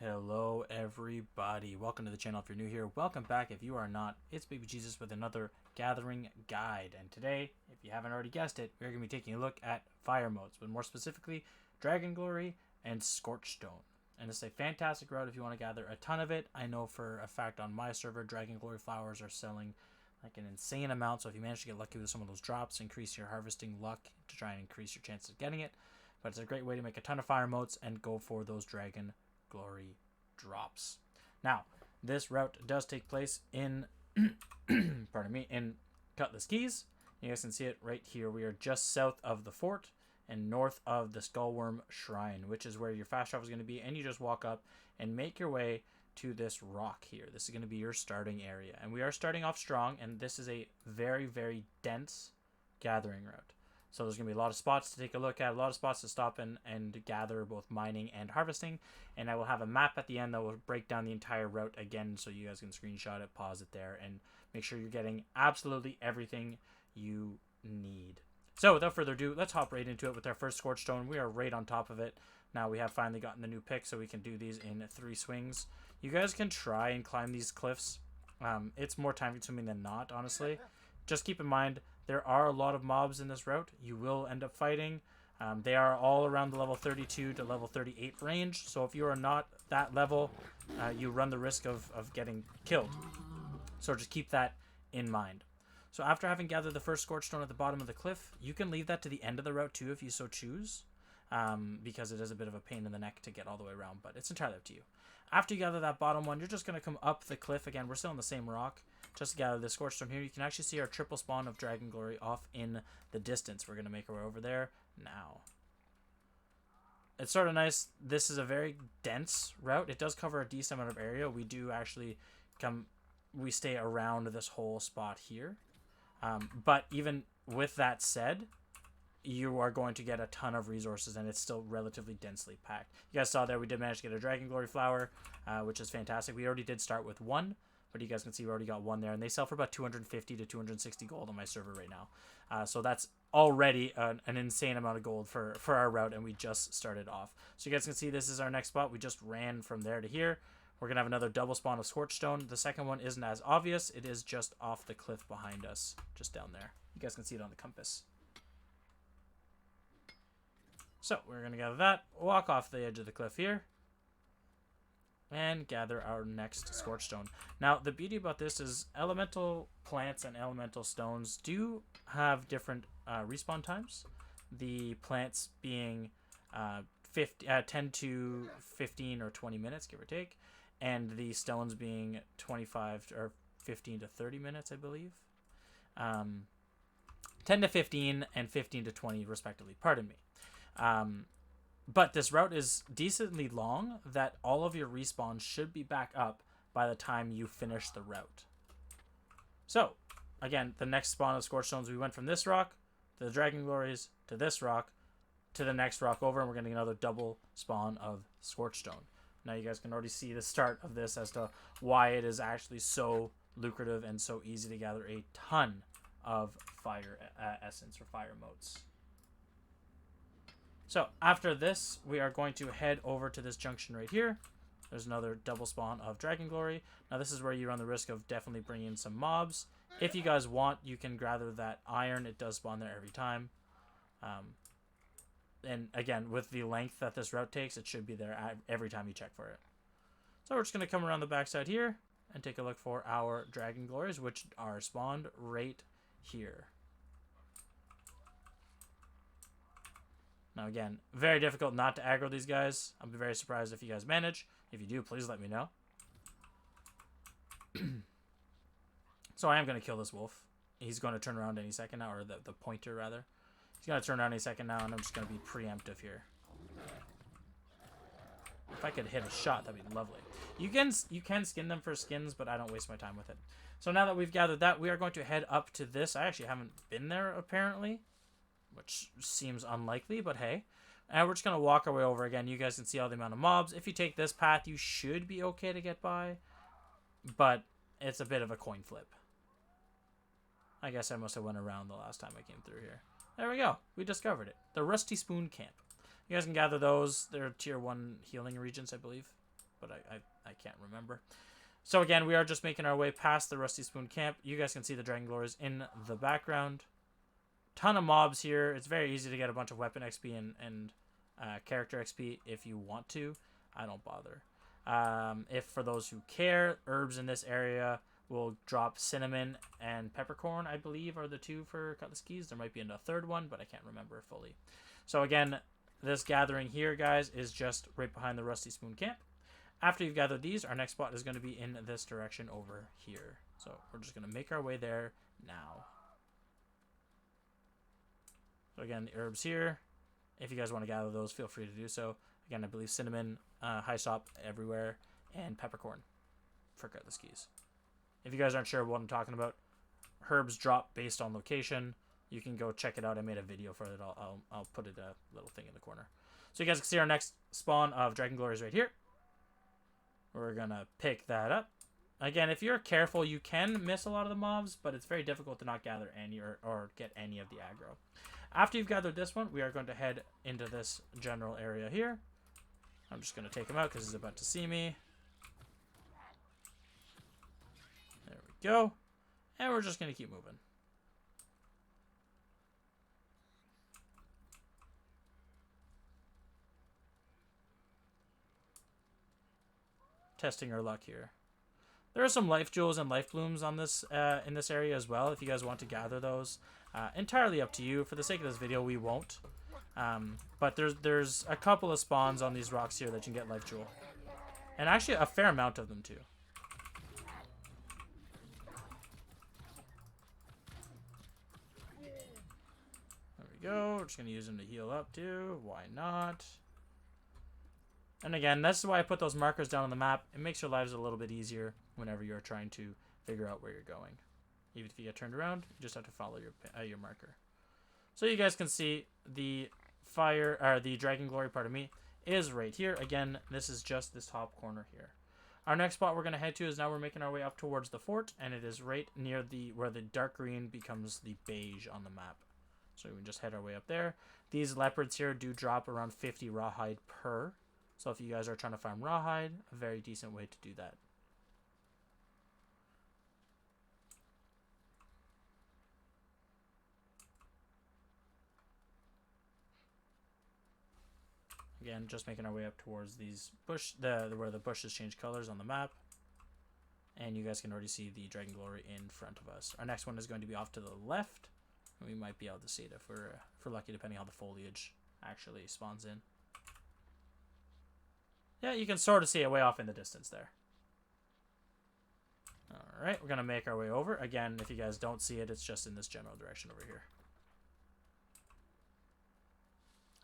Hello everybody, welcome to the channel if you're new here, welcome back if you are not. It's Baby Jesus with another gathering guide, and today, if you haven't already guessed it, we're going to be taking a look at fire motes, but more specifically DragonGlory and Scorchstone. And it's a fantastic route if you want to gather a ton of it. I know for a fact on my server DragonGlory flowers are selling like an insane amount, so if you manage to get lucky with some of those drops, increase your harvesting luck to try and increase your chances of getting it. But it's a great way to make a ton of fire motes and go for those DragonGlory drops. Now, this route does take place in pardon me, in Cutlass Keys. You guys can see it right here. We are just south of the fort and north of the Skullworm Shrine, which is where your fast travel is going to be, and you just walk up and make your way to this rock here. This is going to be your starting area, and we are starting off strong, and this is a very, very dense gathering route. So there's going to be a lot of spots to take a look at, a lot of spots to stop and gather both mining and harvesting. And I will have a map at the end that will break down the entire route again so you guys can screenshot it, pause it there, and make sure you're getting absolutely everything you need. So without further ado, let's hop right into it with our first ScorchStone. We are right on top of it. Now we have finally gotten the new pick, so we can do these in 3 swings. You guys can try and climb these cliffs. It's more time consuming than not, honestly. Just keep in mind, there are a lot of mobs in this route. You will end up fighting. They are all around the level 32 to level 38 range. So if you are not that level, you run the risk of getting killed. So just keep that in mind. So after having gathered the first ScorchStone at the bottom of the cliff, you can leave that to the end of the route too if you so choose. Because it is a bit of a pain in the neck to get all the way around, but it's entirely up to you. After you gather that bottom one, you're just going to come up the cliff. Again, we're still on the same rock. Just to gather the ScorchStone here, you can actually see our triple spawn of DragonGlory off in the distance. We're going to make our way over there now. It's sort of nice. This is a very dense route. It does cover a decent amount of area. We do actually we stay around this whole spot here. But even with that said, you are going to get a ton of resources, and it's still relatively densely packed. You guys saw there we did manage to get a DragonGlory flower, which is fantastic. We already did start with 1, but you guys can see we already got 1 there, and they sell for about 250 to 260 gold on my server right now. So that's already an insane amount of gold for our route, and we just started off. So you guys can see this is our next spot. We just ran from there to here. We're going to have another double spawn of ScorchStone. The second one isn't as obvious. It is just off the cliff behind us, just down there. You guys can see it on the compass. So we're going to gather that, walk off the edge of the cliff here, and gather our next ScorchStone. Now, the beauty about this is elemental plants and elemental stones do have different respawn times. The plants being 10 to 15 or 20 minutes, give or take, and the stones being 25 or 15 to 30 minutes, I believe. 10 to 15 and 15 to 20, respectively. Pardon me. But this route is decently long that all of your respawns should be back up by the time you finish the route. So, again, the next spawn of ScorchStones, we went from this rock to the DragonGlories to this rock to the next rock over, and we're getting another double spawn of ScorchStone. Now you guys can already see the start of this as to why it is actually so lucrative and so easy to gather a ton of fire essence or fire motes. So after this, we are going to head over to this junction right here. There's another double spawn of DragonGlory. Now this is where you run the risk of definitely bringing in some mobs. If you guys want, you can gather that iron. It does spawn there every time. And again, with the length that this route takes, it should be there every time you check for it. So we're just going to come around the backside here and take a look for our DragonGlories, which are spawned right here. Now again, very difficult not to aggro these guys. I'll be very surprised if you guys manage. If you do, please let me know. So I am going to kill this wolf. He's going to turn around any second now, or the pointer rather. He's going to turn around any second now, and I'm just going to be preemptive here. If I could hit a shot, that'd be lovely. You can skin them for skins, but I don't waste my time with it. So now that we've gathered that, we are going to head up to this. I actually haven't been there apparently, which seems unlikely, but hey. And we're just going to walk our way over again. You guys can see all the amount of mobs. If you take this path, you should be okay to get by, but it's a bit of a coin flip. I guess I must have went around the last time I came through here. There we go. We discovered it. The Rusty Spoon Camp. You guys can gather those. They're tier 1 healing regions, I believe. but I can't remember. So again, we are just making our way past the Rusty Spoon camp. You guys can see the DragonGlories in the background. Ton of mobs here. It's very easy to get a bunch of weapon XP and character XP if you want to. I don't bother. If for those who care, herbs in this area will drop cinnamon and peppercorn, I believe, are the two for cutlass keys. There might be a third one, but I can't remember fully. So again, this gathering here, guys, is just right behind the Rusty Spoon camp. After you've gathered these, our next spot is going to be in this direction over here. So we're just going to make our way there now. So again, the herbs here. If you guys want to gather those, feel free to do so. Again, I believe cinnamon, high stop everywhere, and peppercorn for cutlass keys. If you guys aren't sure what I'm talking about, herbs drop based on location. You can go check it out. I made a video for it. I'll put it a little thing in the corner. So you guys can see our next spawn of DragonGlories right here. We're going to pick that up. Again, if you're careful, you can miss a lot of the mobs, but it's very difficult to not gather any or get any of the aggro. After you've gathered this one, we are going to head into this general area here. I'm just going to take him out because he's about to see me. There we go. And we're just going to keep moving. Testing our luck here. There are some life jewels and life blooms on this in this area as well. If you guys want to gather those, entirely up to you. For the sake of this video, we won't. But there's a couple of spawns on these rocks here that you can get life jewel, and actually a fair amount of them too. There we go. We're just gonna use them to heal up too. Why not? And again, this is why I put those markers down on the map. It makes your lives a little bit easier whenever you're trying to figure out where you're going. Even if you get turned around, you just have to follow your marker. So you guys can see the the DragonGlory, pardon me, is right here. Again, this is just this top corner here. Our next spot we're going to head to is now we're making our way up towards the fort, and it is right near where the dark green becomes the beige on the map. So we can just head our way up there. These leopards here do drop around 50 rawhide per. So if you guys are trying to farm rawhide, a very decent way to do that. Again, just making our way up towards these where the bushes change colors on the map. And you guys can already see the DragonGlory in front of us. Our next one is going to be off to the left. And we might be able to see it if we're lucky, depending on how the foliage actually spawns in. Yeah, you can sort of see it way off in the distance there. Alright, we're going to make our way over. Again, if you guys don't see it, it's just in this general direction over here.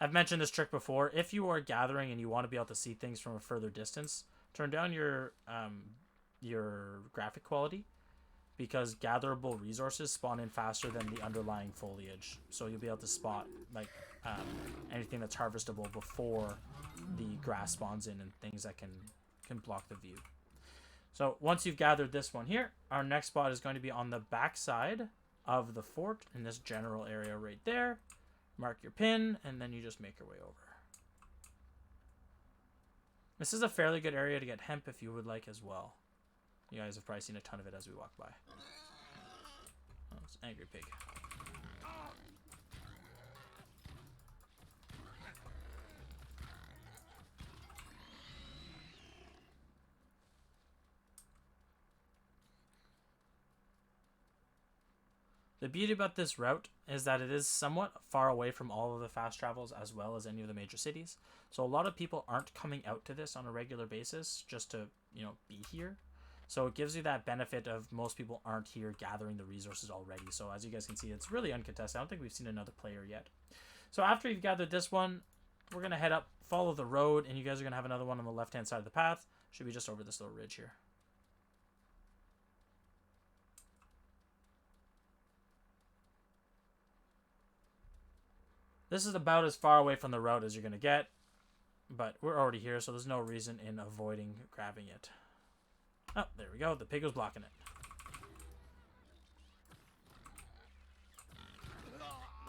I've mentioned this trick before. If you are gathering and you want to be able to see things from a further distance, turn down your graphic quality, because gatherable resources spawn in faster than the underlying foliage. So you'll be able to spot like anything that's harvestable before the grass spawns in and things that can block the view. So once you've gathered this one here, our next spot is going to be on the back side of the fort in this general area right there. Mark your pin, and then you just make your way over. This is a fairly good area to get hemp if you would like as well. You guys have probably seen a ton of it as we walk by. Oh, it's an angry pig. The beauty about this route is that it is somewhat far away from all of the fast travels as well as any of the major cities. So a lot of people aren't coming out to this on a regular basis just to, be here. So it gives you that benefit of most people aren't here gathering the resources already. So as you guys can see, it's really uncontested. I don't think we've seen another player yet. So after you've gathered this one, we're going to head up, follow the road, and you guys are going to have another one on the left-hand side of the path. Should be just over this little ridge here. This is about as far away from the route as you're going to get, but we're already here, so there's no reason in avoiding grabbing it. Oh, there we go. The pig was blocking it.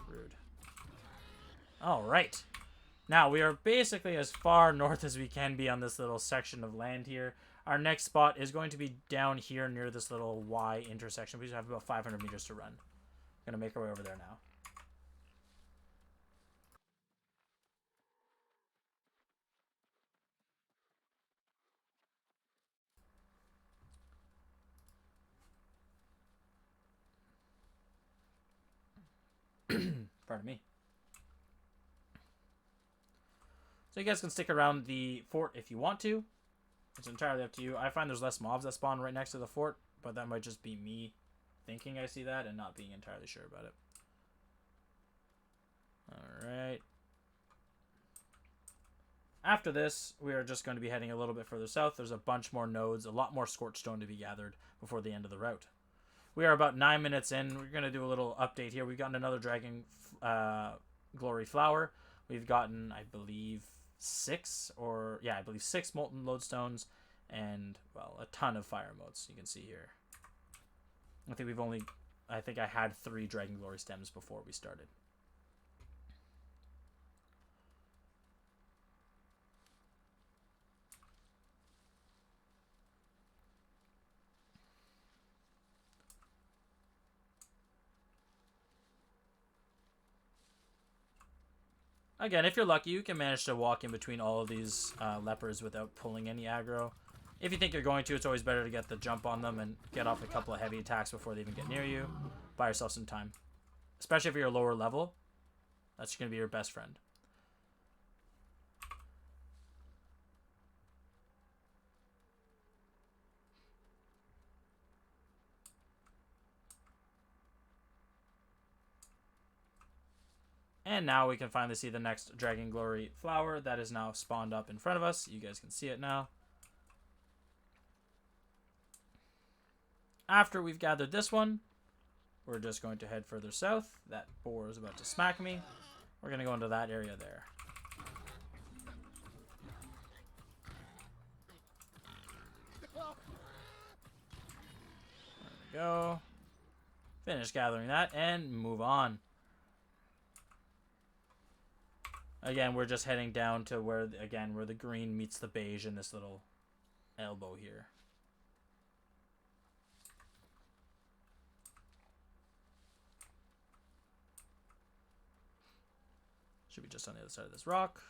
Rude. All right. Now, we are basically as far north as we can be on this little section of land here. Our next spot is going to be down here near this little Y intersection. We just have about 500 meters to run. We're going to make our way over there now. Pardon me. So you guys can stick around the fort if you want to. It's entirely up to you. I find there's less mobs that spawn right next to the fort, but that might just be me thinking I see that and not being entirely sure about it. Alright. After this, we are just going to be heading a little bit further south. There's a bunch more nodes, a lot more ScorchStone to be gathered before the end of the route. We are about 9 minutes in. We're going to do a little update here. We've gotten another DragonGlory flower. We've gotten, I believe, 6 molten lodestones and, well, a ton of fire motes you can see here. I think I had 3 DragonGlory stems before we started. Again, if you're lucky, you can manage to walk in between all of these lepers without pulling any aggro. If you think you're going to, it's always better to get the jump on them and get off a couple of heavy attacks before they even get near you. Buy yourself some time. Especially if you're lower level. That's going to be your best friend. And now we can finally see the next DragonGlory flower that is now spawned up in front of us. You guys can see it now. After we've gathered this one, we're just going to head further south. That boar is about to smack me. We're going to go into that area there. There we go. Finish gathering that and move on. Again, we're just heading down to where the green meets the beige in this little elbow here. Should be just on the other side of this rock.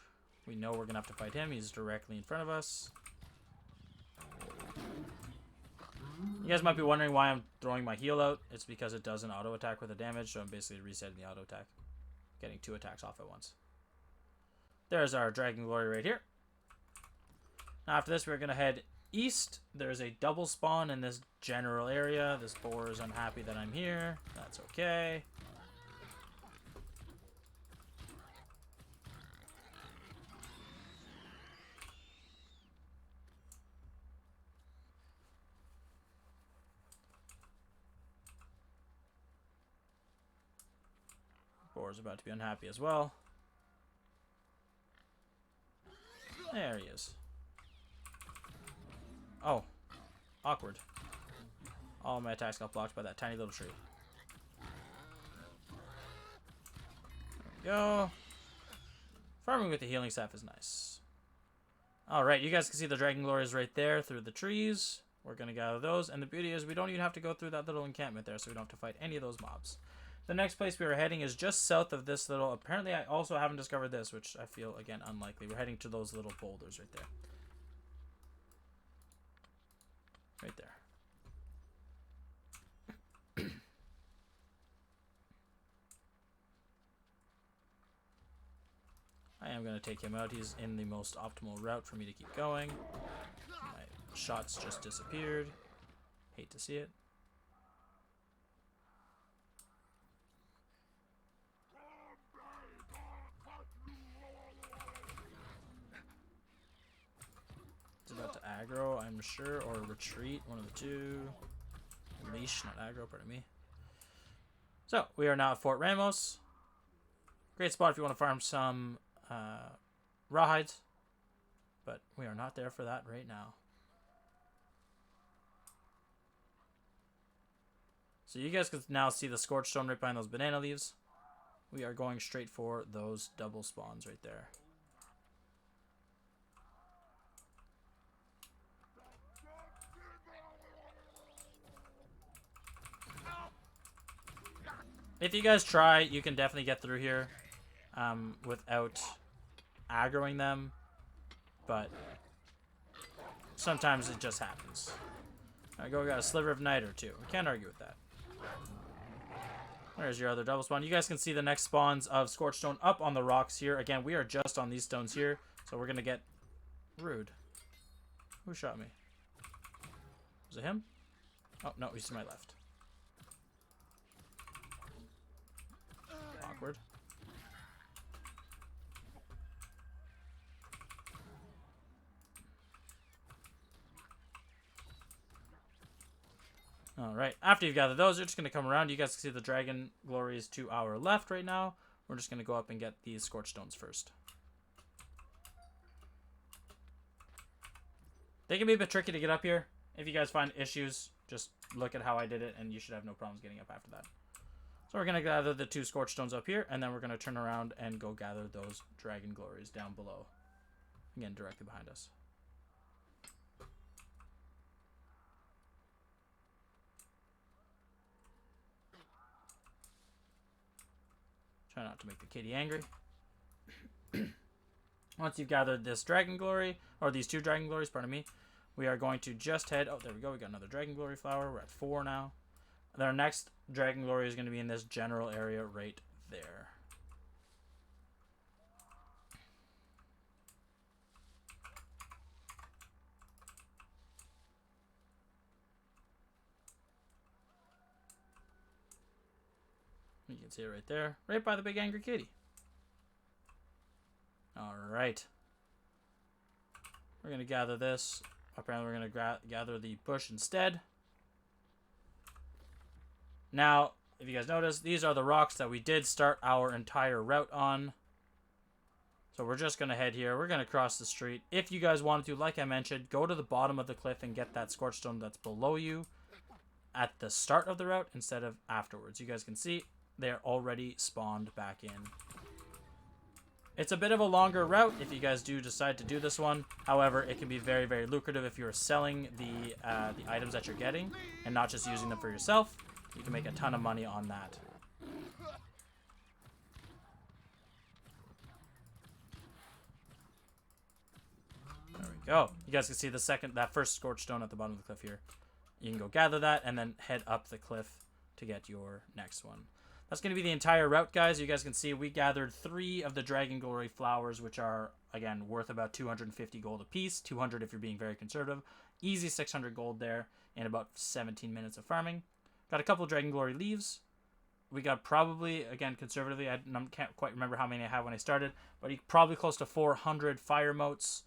We know we're going to have to fight him. He's directly in front of us. You guys might be wondering why I'm throwing my heal out. It's because it does an auto attack with a damage, so I'm basically resetting the auto attack. Getting 2 attacks off at once. There's our DragonGlory right here. Now after this, we're going to head east. There's a double spawn in this general area. This boar is unhappy that I'm here. That's okay. Boar's about to be unhappy as well. There he is. Oh. Awkward. All my attacks got blocked by that tiny little tree. There we go. Farming with the healing staff is nice. Alright, you guys can see the DragonGlory is right there through the trees. We're going to gather those. And the beauty is we don't even have to go through that little encampment there, so we don't have to fight any of those mobs. The next place we are heading is just south of this little... Apparently, I also haven't discovered this, which I feel, again, unlikely. We're heading to those little boulders right there. Right there. I am going to take him out. He's in the most optimal route for me to keep going. My shots just disappeared. Hate to see it. About to aggro, I'm sure, or retreat, one of the two. Leash, not aggro, pardon me. So, we are now at Fort Ramos. Great spot if you want to farm some rawhides. But we are not there for that right now. So you guys can now see the ScorchStone right behind those banana leaves. We are going straight for those double spawns right there. If you guys try, you can definitely get through here without aggroing them, but sometimes it just happens. Alright, go. We got a sliver of night or two. We can't argue with that. There's your other double spawn. You guys can see the next spawns of ScorchStone up on the rocks here. Again, we are just on these stones here, so we're going to get rude. Who shot me? Was it him? Oh, no, he's to my left. Awkward. Alright, after you've gathered those, you're just going to come around. You guys can see the DragonGlory is to our left right now. We're just going to go up and get these ScorchStones first. They can be a bit tricky to get up here. If you guys find issues, just look at how I did it, and you should have no problems getting up after that. So we're going to gather the 2 ScorchStones up here, and then we're going to turn around and go gather those DragonGlories down below. Again, directly behind us. Try not to make the kitty angry. Once you've gathered this DragonGlory, or these 2 DragonGlories, pardon me, we are going to just head... Oh, there we go. We got another DragonGlory flower. We're at 4 now. And our next DragonGlory is going to be in this general area right there. You can see it right there, right by the big angry kitty. Alright. We're going to gather this. Apparently we're going to gather the bush instead. Now, if you guys notice, these are the rocks that we did start our entire route on. So we're just going to head here. We're going to cross the street. If you guys wanted to, like I mentioned, go to the bottom of the cliff and get that ScorchStone that's below you at the start of the route instead of afterwards. You guys can see they're already spawned back in. It's a bit of a longer route if you guys do decide to do this one. However, it can be very, very lucrative if you're selling the items that you're getting and not just using them for yourself. You can make a ton of money on that. There we go. You guys can see that first ScorchStone at the bottom of the cliff here. You can go gather that and then head up the cliff to get your next one. That's going to be the entire route, guys. You guys can see we gathered 3 of the DragonGlory flowers, which are, again, worth about 250 gold a piece. 200 if you're being very conservative. Easy 600 gold there in about 17 minutes of farming. Got a couple of DragonGlory leaves. We got probably, again, conservatively, I can't quite remember how many I have when I started, but probably close to 400 fire motes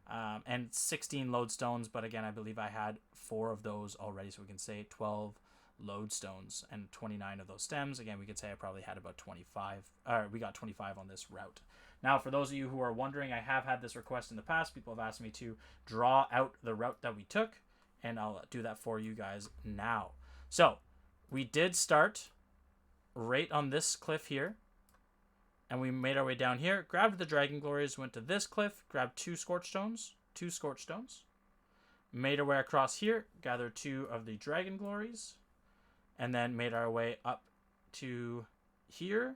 and 16 lodestones. But again, I believe I had 4 of those already, so we can say 12 lodestones and 29 of those stems. Again, we could say I probably had about 25. We got 25 on this route. Now, for those of you who are wondering, I have had this request in the past. People have asked me to draw out the route that we took, and I'll do that for you guys now. So, we did start right on this cliff here, and we made our way down here, grabbed the DragonGlories, went to this cliff, grabbed 2 ScorchStones, made our way across here, gathered 2 of the DragonGlories, and then made our way up to here,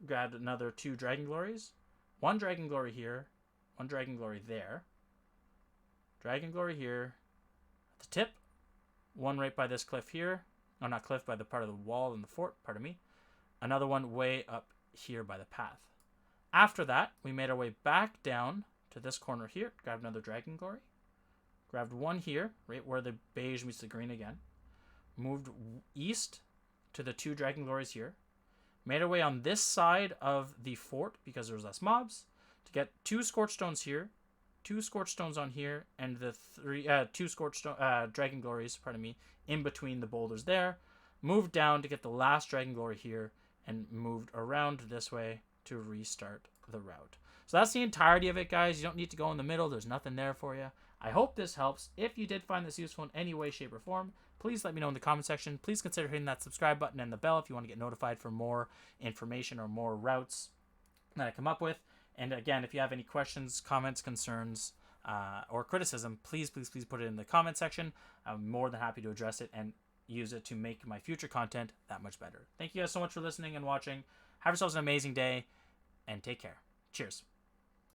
grabbed another 2 DragonGlories, 1 DragonGlory here, 1 DragonGlory there, DragonGlory here, at the tip, 1 right by this cliff here, oh not cliff, by the part of the wall in the fort, pardon me, another 1 way up here by the path. After that, we made our way back down to this corner here, grabbed another DragonGlory, grabbed 1 here, right where the beige meets the green again, moved east to the 2 DragonGlories here, made our way on this side of the fort because there was less mobs to get 2 ScorchStones here, 2 ScorchStones on here, and the 2 DragonGlories, pardon me, in between the boulders there. Moved down to get the last DragonGlory here, and moved around this way to restart the route. So that's the entirety of it, guys. You don't need to go in the middle. There's nothing there for you. I hope this helps. If you did find this useful in any way, shape, or form, please let me know in the comment section. Please consider hitting that subscribe button and the bell if you want to get notified for more information or more routes that I come up with. And again, if you have any questions, comments, concerns, or criticism, please put it in the comment section. I'm more than happy to address it and use it to make my future content that much better. Thank you guys so much for listening and watching. Have yourselves an amazing day, and take care. Cheers.